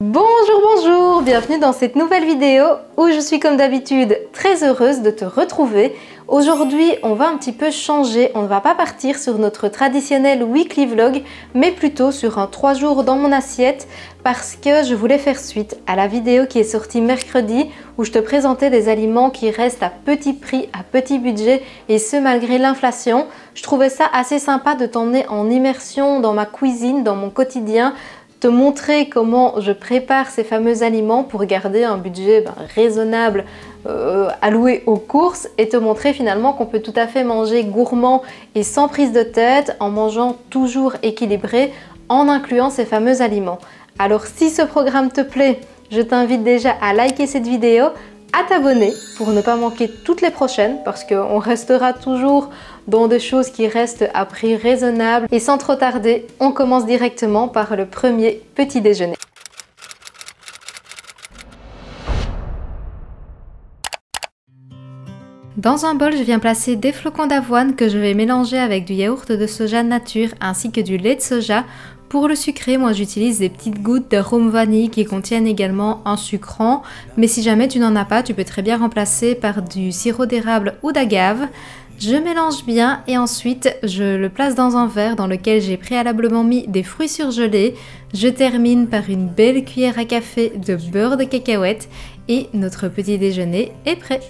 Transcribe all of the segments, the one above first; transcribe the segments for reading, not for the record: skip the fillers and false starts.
Bonjour, bienvenue dans cette nouvelle vidéo où je suis comme d'habitude très heureuse de te retrouver. Aujourd'hui, on va un petit peu changer, on ne va pas partir sur notre traditionnel weekly vlog, mais plutôt sur un 3 jours dans mon assiette parce que je voulais faire suite à la vidéo qui est sortie mercredi où je te présentais des aliments qui restent à petit prix, à petit budget et ce malgré l'inflation. Je trouvais ça assez sympa de t'emmener en immersion dans ma cuisine, dans mon quotidien, te montrer comment je prépare ces fameux aliments pour garder un budget raisonnable alloué aux courses et te montrer finalement qu'on peut tout à fait manger gourmand et sans prise de tête en mangeant toujours équilibré en incluant ces fameux aliments. Alors si ce programme te plaît, je t'invite déjà à liker cette vidéo, à t'abonner pour ne pas manquer toutes les prochaines parce qu'on restera toujours dans des choses qui restent à prix raisonnable. Et sans trop tarder, on commence directement par le premier petit déjeuner. Dans un bol, je viens placer des flocons d'avoine que je vais mélanger avec du yaourt de soja nature ainsi que du lait de soja. Pour le sucré, moi j'utilise des petites gouttes d'arôme vanille qui contiennent également un sucrant. Mais si jamais tu n'en as pas, tu peux très bien remplacer par du sirop d'érable ou d'agave. Je mélange bien et ensuite je le place dans un verre dans lequel j'ai préalablement mis des fruits surgelés. Je termine par une belle cuillère à café de beurre de cacahuète et notre petit déjeuner est prêt.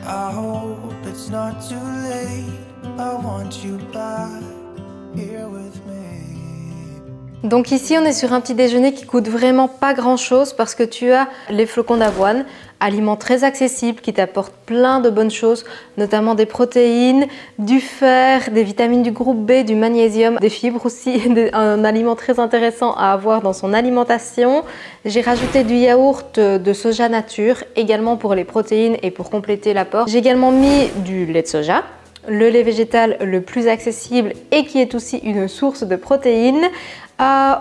I hope it's not too late. I want you back here with me. Donc ici on est sur un petit déjeuner qui coûte vraiment pas grand chose parce que tu as les flocons d'avoine, aliment très accessible qui t'apporte plein de bonnes choses, notamment des protéines, du fer, des vitamines du groupe B, du magnésium, des fibres aussi, un aliment très intéressant à avoir dans son alimentation. J'ai rajouté du yaourt de soja nature, également pour les protéines et pour compléter l'apport. J'ai également mis du lait de soja, le lait végétal le plus accessible et qui est aussi une source de protéines.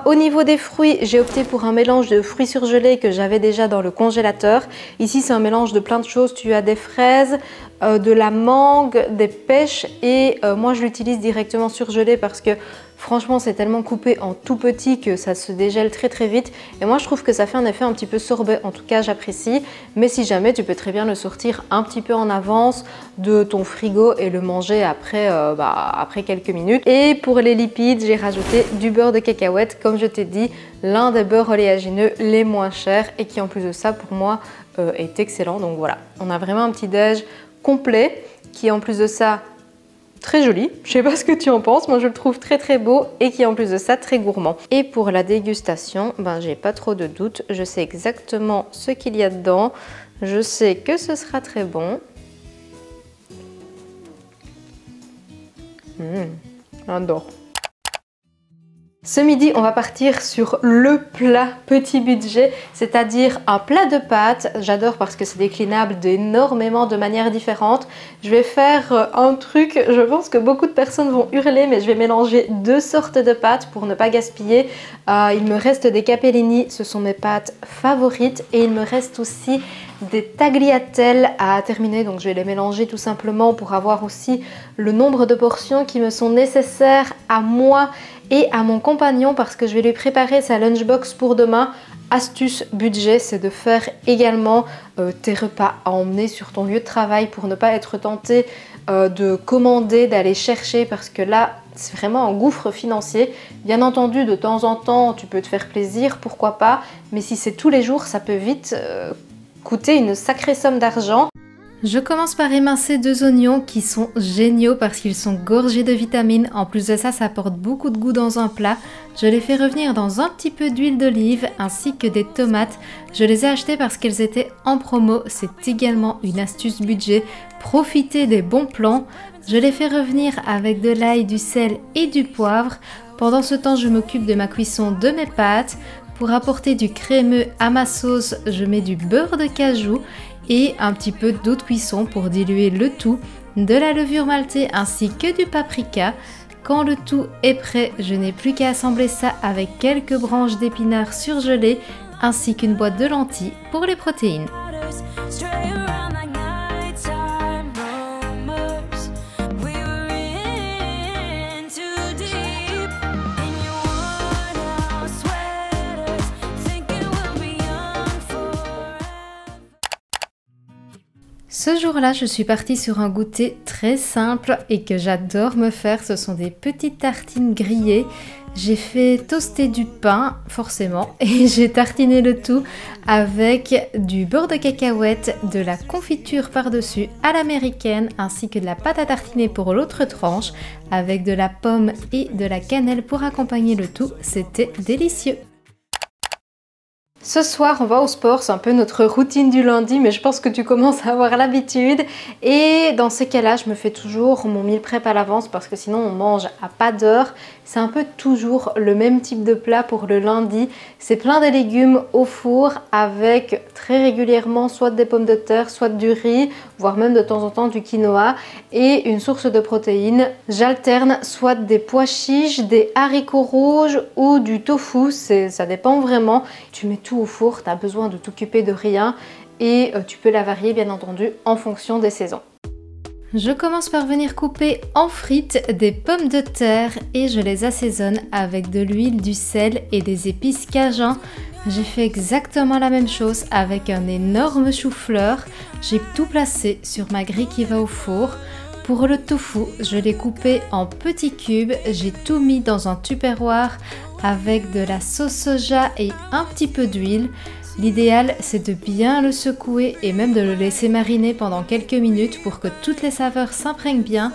Au niveau des fruits, j'ai opté pour un mélange de fruits surgelés que j'avais déjà dans le congélateur. Ici, c'est un mélange de plein de choses. Tu as des fraises, de la mangue, des pêches et moi, je l'utilise directement surgelé parce que franchement, c'est tellement coupé en tout petit que ça se dégèle très très vite. Et moi, je trouve que ça fait un effet un petit peu sorbet. En tout cas, j'apprécie. Mais si jamais, tu peux très bien le sortir un petit peu en avance de ton frigo et le manger après, après quelques minutes. Et pour les lipides, j'ai rajouté du beurre de cacahuète. Comme je t'ai dit, l'un des beurres oléagineux les moins chers et qui en plus de ça, pour moi, est excellent. Donc voilà, on a vraiment un petit déj complet qui en plus de ça très joli. Je sais pas ce que tu en penses, moi je le trouve très très beau et qui en plus de ça très gourmand. Et pour la dégustation, j'ai pas trop de doutes, je sais exactement ce qu'il y a dedans, je sais que ce sera très bon. J'adore. Ce midi, on va partir sur le plat petit budget, c'est-à-dire un plat de pâtes. J'adore parce que c'est déclinable d'énormément de manières différentes. Je vais faire un truc, je pense que beaucoup de personnes vont hurler, mais je vais mélanger deux sortes de pâtes pour ne pas gaspiller. Il me reste des capellini, ce sont mes pâtes favorites. Et il me reste aussi des tagliatelles à terminer, donc je vais les mélanger tout simplement pour avoir aussi le nombre de portions qui me sont nécessaires à moi et à mon compagnon parce que je vais lui préparer sa lunchbox pour demain. Astuce budget, c'est de faire également tes repas à emmener sur ton lieu de travail pour ne pas être tenté de commander, d'aller chercher parce que là c'est vraiment un gouffre financier. Bien entendu, de temps en temps tu peux te faire plaisir, pourquoi pas, mais si c'est tous les jours ça peut vite coûter une sacrée somme d'argent. Je commence par émincer deux oignons qui sont géniaux parce qu'ils sont gorgés de vitamines. En plus de ça, ça apporte beaucoup de goût dans un plat. Je les fais revenir dans un petit peu d'huile d'olive ainsi que des tomates. Je les ai achetées parce qu'elles étaient en promo. C'est également une astuce budget. Profitez des bons plans. Je les fais revenir avec de l'ail, du sel et du poivre. Pendant ce temps, je m'occupe de ma cuisson de mes pâtes. Pour apporter du crémeux à ma sauce, je mets du beurre de cajou. et un petit peu d'eau de cuisson pour diluer le tout, de la levure maltée ainsi que du paprika. Quand le tout est prêt, je n'ai plus qu'à assembler ça avec quelques branches d'épinards surgelées ainsi qu'une boîte de lentilles pour les protéines. Ce jour-là, je suis partie sur un goûter très simple et que j'adore me faire. Ce sont des petites tartines grillées. J'ai fait toaster du pain, forcément, et j'ai tartiné le tout avec du beurre de cacahuète, de la confiture par-dessus à l'américaine, ainsi que de la pâte à tartiner pour l'autre tranche, avec de la pomme et de la cannelle pour accompagner le tout. C'était délicieux. Ce soir, on va au sport, c'est un peu notre routine du lundi, mais je pense que tu commences à avoir l'habitude. Et dans ces cas-là, je me fais toujours mon meal prep à l'avance parce que sinon on mange à pas d'heure. C'est un peu toujours le même type de plat pour le lundi. C'est plein de légumes au four avec très régulièrement soit des pommes de terre, soit du riz, voire même de temps en temps du quinoa et une source de protéines. J'alterne soit des pois chiches, des haricots rouges ou du tofu, ça dépend vraiment. Tu mets tout au four, tu as besoin de t'occuper de rien et tu peux la varier bien entendu en fonction des saisons. Je commence par venir couper en frites des pommes de terre et je les assaisonne avec de l'huile, du sel et des épices cajun. J'ai fait exactement la même chose avec un énorme chou-fleur. J'ai tout placé sur ma grille qui va au four. Pour le tofu, je l'ai coupé en petits cubes. J'ai tout mis dans un tupperware avec de la sauce soja et un petit peu d'huile. L'idéal, c'est de bien le secouer et même de le laisser mariner pendant quelques minutes pour que toutes les saveurs s'imprègnent bien.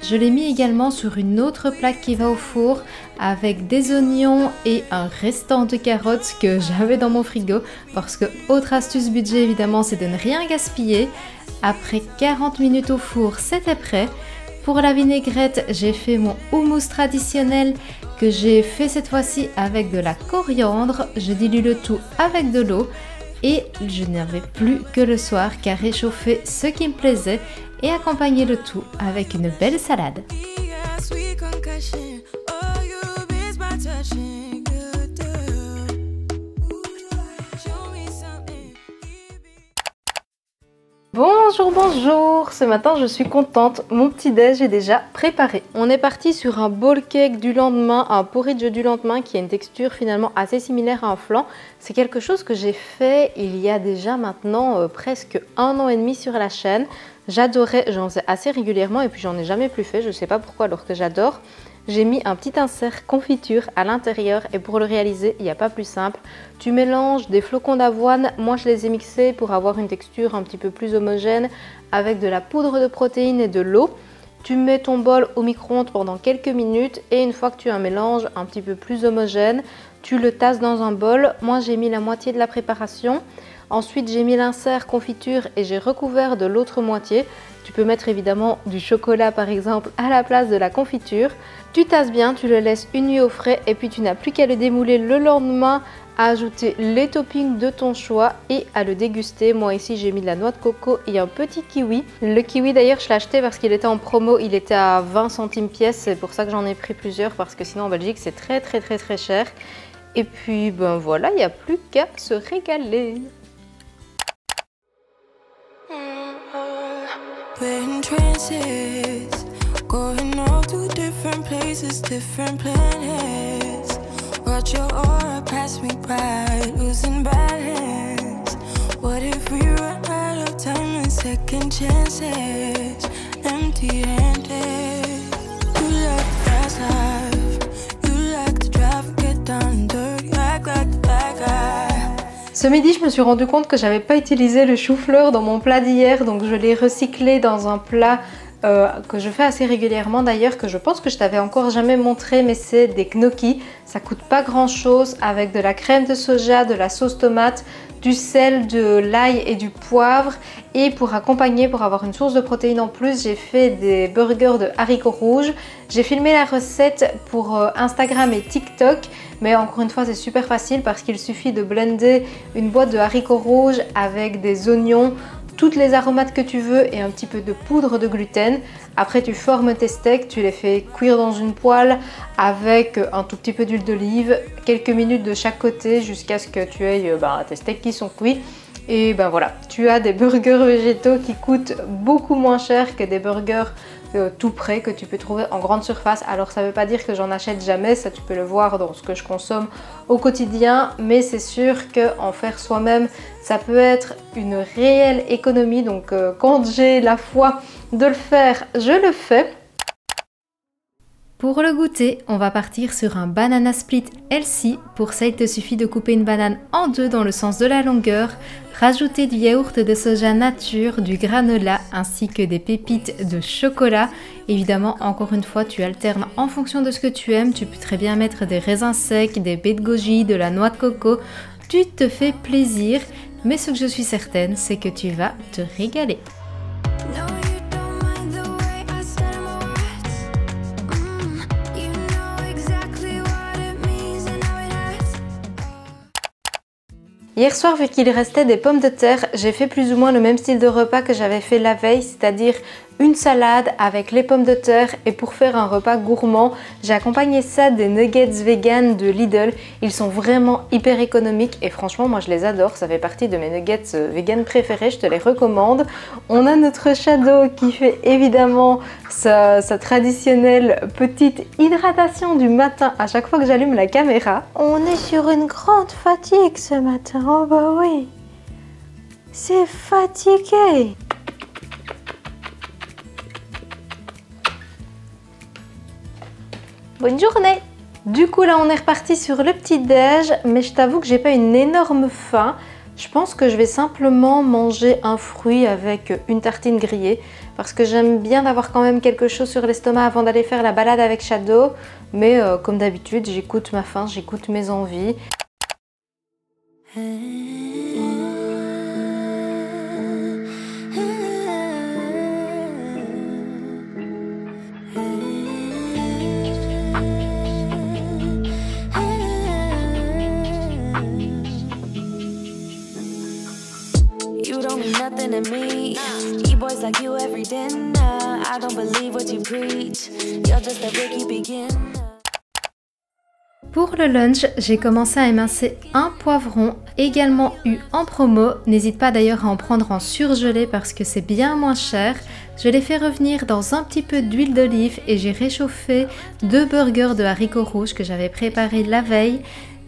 Je l'ai mis également sur une autre plaque qui va au four avec des oignons et un restant de carottes que j'avais dans mon frigo parce que, autre astuce budget évidemment, c'est de ne rien gaspiller. Après 40 minutes au four, c'était prêt. Pour la vinaigrette, j'ai fait mon houmous traditionnel que j'ai fait cette fois-ci avec de la coriandre. Je dilue le tout avec de l'eau et je n'avais plus que le soir qu'à réchauffer ce qui me plaisait et accompagner le tout avec une belle salade. Bonjour, bonjour! Ce matin, je suis contente, mon petit-déj est déjà préparé. On est parti sur un bowl cake du lendemain, un porridge du lendemain qui a une texture finalement assez similaire à un flan. C'est quelque chose que j'ai fait il y a déjà maintenant presque 1 an et demi sur la chaîne. J'adorais, j'en faisais assez régulièrement et puis j'en ai jamais plus fait, je ne sais pas pourquoi alors que j'adore. J'ai mis un petit insert confiture à l'intérieur et pour le réaliser, il n'y a pas plus simple. Tu mélanges des flocons d'avoine, moi je les ai mixés pour avoir une texture un petit peu plus homogène avec de la poudre de protéines et de l'eau. Tu mets ton bol au micro-ondes pendant quelques minutes et une fois que tu as un mélange un petit peu plus homogène, tu le tasses dans un bol. Moi j'ai mis la moitié de la préparation. Ensuite j'ai mis l'insert confiture et j'ai recouvert de l'autre moitié. Tu peux mettre évidemment du chocolat par exemple à la place de la confiture. Tu tasses bien, tu le laisses une nuit au frais et puis tu n'as plus qu'à le démouler le lendemain, à ajouter les toppings de ton choix et à le déguster. Moi ici j'ai mis de la noix de coco et un petit kiwi. Le kiwi d'ailleurs je l'ai acheté parce qu'il était en promo, il était à 20 centimes pièce. C'est pour ça que j'en ai pris plusieurs parce que sinon en Belgique c'est très cher. Et puis ben voilà, il n'y a plus qu'à se régaler. Going off to different places, different planets. Watch your aura pass me by, losing balance. What if we run out of time and second chances? Empty-handed. You like the fast life, you like to drive and get down and dirty, act like the bad guy. Ce midi, je me suis rendu compte que j'avais pas utilisé le chou-fleur dans mon plat d'hier, donc je l'ai recyclé dans un plat que je fais assez régulièrement d'ailleurs, que je pense que je t'avais encore jamais montré, mais c'est des gnocchis. Ça coûte pas grand chose avec de la crème de soja, de la sauce tomate, du sel, de l'ail et du poivre. Et pour accompagner, pour avoir une source de protéines en plus, j'ai fait des burgers de haricots rouges. J'ai filmé la recette pour Instagram et TikTok, mais encore une fois c'est super facile parce qu'il suffit de blender une boîte de haricots rouges avec des oignons, toutes les aromates que tu veux et un petit peu de poudre de gluten. Après tu formes tes steaks, tu les fais cuire dans une poêle avec un tout petit peu d'huile d'olive, quelques minutes de chaque côté jusqu'à ce que tu aies tes steaks qui sont cuits. Et ben voilà, tu as des burgers végétaux qui coûtent beaucoup moins cher que des burgers tout prêts que tu peux trouver en grande surface. Alors ça ne veut pas dire que j'en achète jamais, ça tu peux le voir dans ce que je consomme au quotidien, mais c'est sûr qu'en faire soi-même, ça peut être une réelle économie. Donc quand j'ai la foi de le faire, je le fais. Pour le goûter, on va partir sur un banana split healthy. Pour ça, il te suffit de couper une banane en deux dans le sens de la longueur, rajouter du yaourt de soja nature, du granola ainsi que des pépites de chocolat. Évidemment, encore une fois, tu alternes en fonction de ce que tu aimes. Tu peux très bien mettre des raisins secs, des baies de goji, de la noix de coco. Tu te fais plaisir, mais ce que je suis certaine, c'est que tu vas te régaler. Hier soir, vu qu'il restait des pommes de terre, j'ai fait plus ou moins le même style de repas que j'avais fait la veille, c'est-à-dire une salade avec les pommes de terre. Et pour faire un repas gourmand, j'ai accompagné ça des nuggets vegan de Lidl. Ils sont vraiment hyper économiques et franchement, moi je les adore. Ça fait partie de mes nuggets vegan préférés, je te les recommande. On a notre Shadow qui fait évidemment sa traditionnelle petite hydratation du matin à chaque fois que j'allume la caméra. On est sur une grande fatigue ce matin, oh bah oui, c'est fatigué. Bonne journée! Du coup là on est reparti sur le petit déj, mais je t'avoue que j'ai pas une énorme faim. Je pense que je vais simplement manger un fruit avec une tartine grillée parce que j'aime bien d'avoir quand même quelque chose sur l'estomac avant d'aller faire la balade avec Shadow. Mais comme d'habitude, j'écoute ma faim, j'écoute mes envies. Nothing to me. E-boys like you every dinner. I don't believe what you preach. You're just a rookie beginner. Pour le lunch, j'ai commencé à émincer un poivron, également eu en promo. N'hésite pas d'ailleurs à en prendre en surgelé parce que c'est bien moins cher. Je l'ai fait revenir dans un petit peu d'huile d'olive et j'ai réchauffé 2 burgers de haricots rouges que j'avais préparés la veille.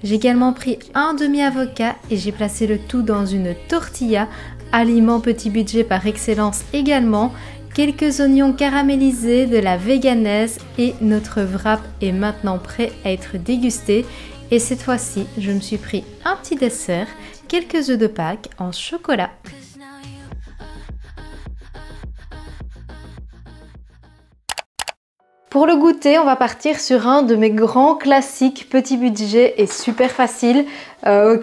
J'ai également pris un demi-avocat et j'ai placé le tout dans une tortilla, aliment petit budget par excellence également, quelques oignons caramélisés, de la véganaise et notre wrap est maintenant prêt à être dégusté. Et cette fois-ci, je me suis pris un petit dessert, quelques œufs de Pâques en chocolat. Pour le goûter, on va partir sur un de mes grands classiques petit budget et super facile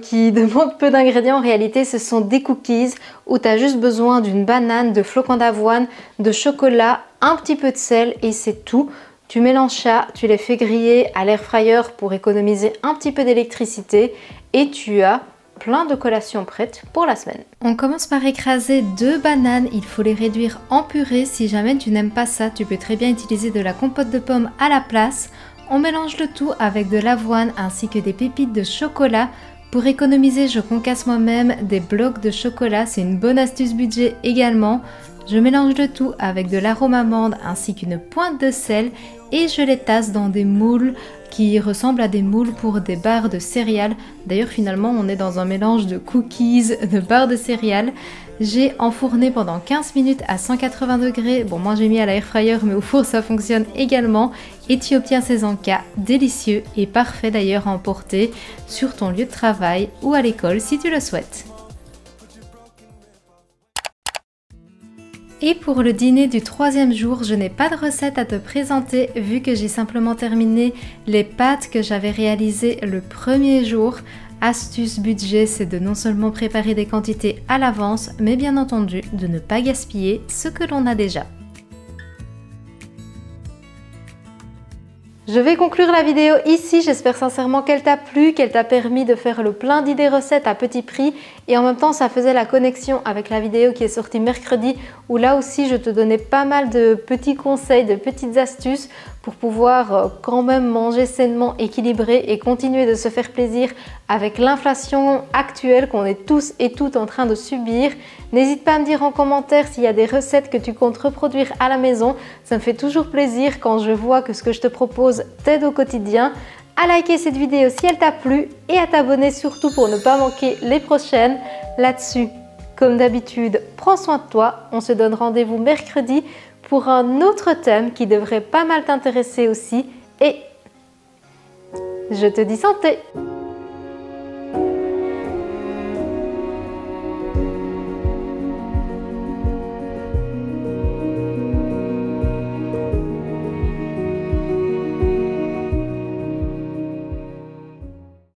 qui demande peu d'ingrédients. En réalité, ce sont des cookies où tu as juste besoin d'une banane, de flocons d'avoine, de chocolat, un petit peu de sel et c'est tout. Tu mélanges ça, tu les fais griller à l'air fryer pour économiser un petit peu d'électricité et tu as plein de collations prêtes pour la semaine. On commence par écraser 2 bananes, il faut les réduire en purée. Si jamais tu n'aimes pas ça, tu peux très bien utiliser de la compote de pommes à la place. On mélange le tout avec de l'avoine ainsi que des pépites de chocolat. Pour économiser, je concasse moi-même des blocs de chocolat, c'est une bonne astuce budget également. Je mélange le tout avec de l'arôme amande ainsi qu'une pointe de sel et je les tasse dans des moules qui ressemblent à des moules pour des barres de céréales. D'ailleurs finalement on est dans un mélange de cookies, de barres de céréales. J'ai enfourné pendant 15 minutes à 180 degrés. Bon, moi j'ai mis à l'air fryer mais au four ça fonctionne également. Et tu obtiens ces encas délicieux et parfaits d'ailleurs à emporter sur ton lieu de travail ou à l'école si tu le souhaites. Et pour le dîner du 3e jour, je n'ai pas de recette à te présenter vu que j'ai simplement terminé les pâtes que j'avais réalisées le 1er jour. Astuce budget, c'est de non seulement préparer des quantités à l'avance, mais bien entendu de ne pas gaspiller ce que l'on a déjà. Je vais conclure la vidéo ici, j'espère sincèrement qu'elle t'a plu, qu'elle t'a permis de faire le plein d'idées recettes à petit prix et en même temps ça faisait la connexion avec la vidéo qui est sortie mercredi où là aussi je te donnais pas mal de petits conseils, de petites astuces pour pouvoir quand même manger sainement, équilibré et continuer de se faire plaisir avec l'inflation actuelle qu'on est tous et toutes en train de subir. N'hésite pas à me dire en commentaire s'il y a des recettes que tu comptes reproduire à la maison. Ça me fait toujours plaisir quand je vois que ce que je te propose t'aide au quotidien. À liker cette vidéo si elle t'a plu et à t'abonner surtout pour ne pas manquer les prochaines. Là-dessus, comme d'habitude, prends soin de toi. On se donne rendez-vous mercredi pour un autre thème qui devrait pas mal t'intéresser aussi. Et je te dis santé!